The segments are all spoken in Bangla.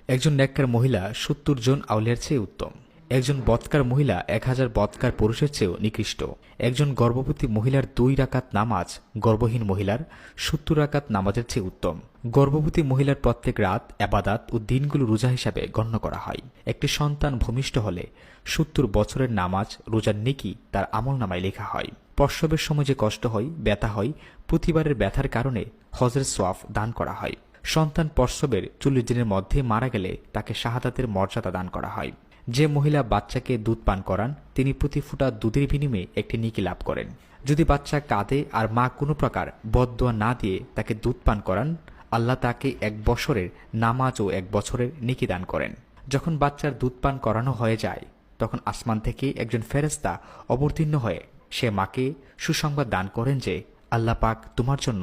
একজন নেককার মহিলা ৭০ জন আউলিয়ার চেয়ে উত্তম। একজন বৎকার মহিলা ১০০০ বৎকার পুরুষের চেয়েও নিকৃষ্ট। একজন গর্ভবতী মহিলার ২ রাকাত নামাজ গর্ভহীন মহিলার ৭০ রাকাত নামাজের চেয়ে উত্তম। গর্ভবতী মহিলার প্রত্যেক রাত এবাদাত ও দিনগুলো রোজা হিসাবে গণ্য করা হয়। একটি সন্তান ভূমিষ্ঠ হলে ৭০ বছরের নামাজ রোজার নেকি তার আমলনামায় লেখা হয়। প্রসবের সময় যে কষ্ট হয়, ব্যথা হয়, প্রতিবারের ব্যথার কারণে হজের সোয়াব দান করা হয়। সন্তান প্রসবের ৪০ দিনের মধ্যে মারা গেলে তাকে শাহাদাতের মর্যাদা দান করা হয়। যে মহিলা বাচ্চাকে দুধ পান করান তিনি প্রতি ফোঁটা দুধের বিনিময়ে একটি নেকি লাভ করেন। যদি বাচ্চা কাঁদে আর মা কোনো প্রকার বদদোয়া না দিয়ে তাকে দুধ পান করান, আল্লাহ তাকে ১ বছরের নামাজ ও ১ বছরের নেকি দান করেন। যখন বাচ্চার দুধ পান করানো হয়ে যায় তখন আসমান থেকে একজন ফেরেশতা অবতীর্ণ হয়ে সে মাকে সুসংবাদ দান করেন যে আল্লাহ পাক তোমার জন্য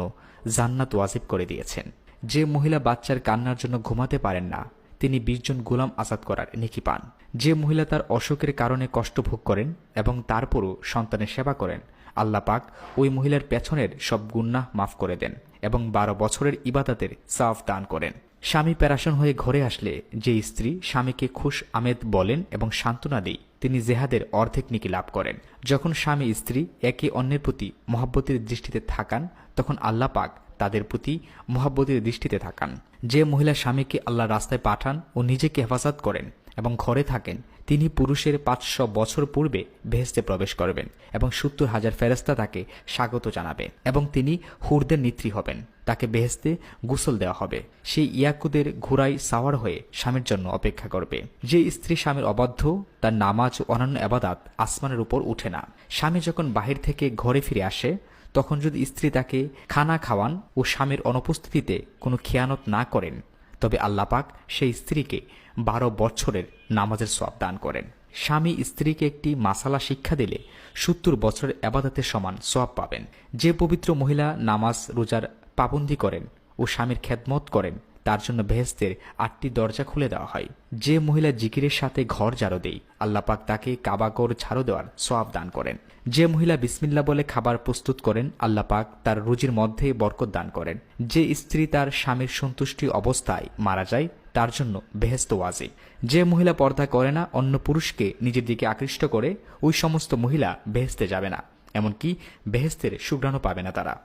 জান্নাত ওয়াজিব করে দিয়েছেন। যে মহিলা বাচ্চার কান্নার জন্য ঘুমাতে পারেন না তিনি ২০ জন গোলাম আজাদ করার নেকি পান। যে মহিলা তার অসুখের কারণে কষ্ট ভোগ করেন এবং তারপরও সন্তানের সেবা করেন, আল্লাহ পাক ওই মহিলার পেছনের সব গুনাহ মাফ করে দেন এবং ১২ বছরের ইবাদতের সওয়াব দান করেন। স্বামী প্যারাশন হয়ে ঘরে আসলে যে স্ত্রী স্বামীকে খুশ আমেদ বলেন এবং সান্ত্বনা দেয় তিনি জেহাদের অর্ধেক নেকি লাভ করেন। যখন স্বামী স্ত্রী একে অন্যের প্রতি মহব্বতের দৃষ্টিতে থাকান তখন আল্লাহ পাক তাদের প্রতি মহব্বতের দৃষ্টিতে থাকান। যে মহিলা স্বামীকে আল্লাহর রাস্তায় পাঠান ও নিজেকে হেফাজত করেন এবং ঘরে থাকেন তিনি পুরুষের ৫০০ বছর পূর্বে বেহেশতে প্রবেশ করবেন এবং ৭০,০০০ ফেরেশতা তাকে স্বাগত জানাবে এবং তিনি হুরদের নেত্রী হবেন। তাকে বেহেশতে গোসল দেওয়া হবে। সেই ইয়াকুদের ঘোড়ায় সাওয়ার হয়ে স্বামীর জন্য অপেক্ষা করবে। যে স্ত্রী স্বামীর অবাধ্য তার নামাজ ও অন্যান্য ইবাদত আসমানের উপর উঠে না। স্বামী যখন বাহির থেকে ঘরে ফিরে আসে তখন যদি স্ত্রী তাকে খানা খাওয়ান ও স্বামীর অনুপস্থিতিতে কোনো খেয়ানত না করেন তবে আল্লাহ পাক সেই স্ত্রীকে ১২ বছরের নামাজের সওয়াব দান করেন। স্বামী স্ত্রীকে একটি মাসালা শিক্ষা দিলে ৭০ বছরের ইবাদতের সমান সওয়াব পাবেন। যে পবিত্র মহিলা নামাজ রোজার পাবন্দি করেন ও স্বামীর খেদমত করেন তার জন্য বেহেশতের ৮টি দরজা খুলে দেওয়া হয়। যে মহিলা জিকিরের সাথে ঘর ঝাড়ু দেয় আল্লাহ পাক তাকে কাবাগর ঝাড়ু দেওয়ার সওয়াব দান করেন। যে মহিলা বিসমিল্লাহ বলে খাবার প্রস্তুত করেন আল্লাহ পাক তার রুজির মধ্যে বরকত দান করেন। যে স্ত্রী তার স্বামীর সন্তুষ্টি অবস্থায় মারা যায় তার জন্য বেহেশত ওয়াজিব। যে মহিলা পর্দা করে না অন্য পুরুষকে নিজের দিকে আকৃষ্ট করে ওই সমস্ত মহিলা বেহেশতে যাবে না, এমনকি বেহেশতের সুঘ্রাণও পাবে না তারা।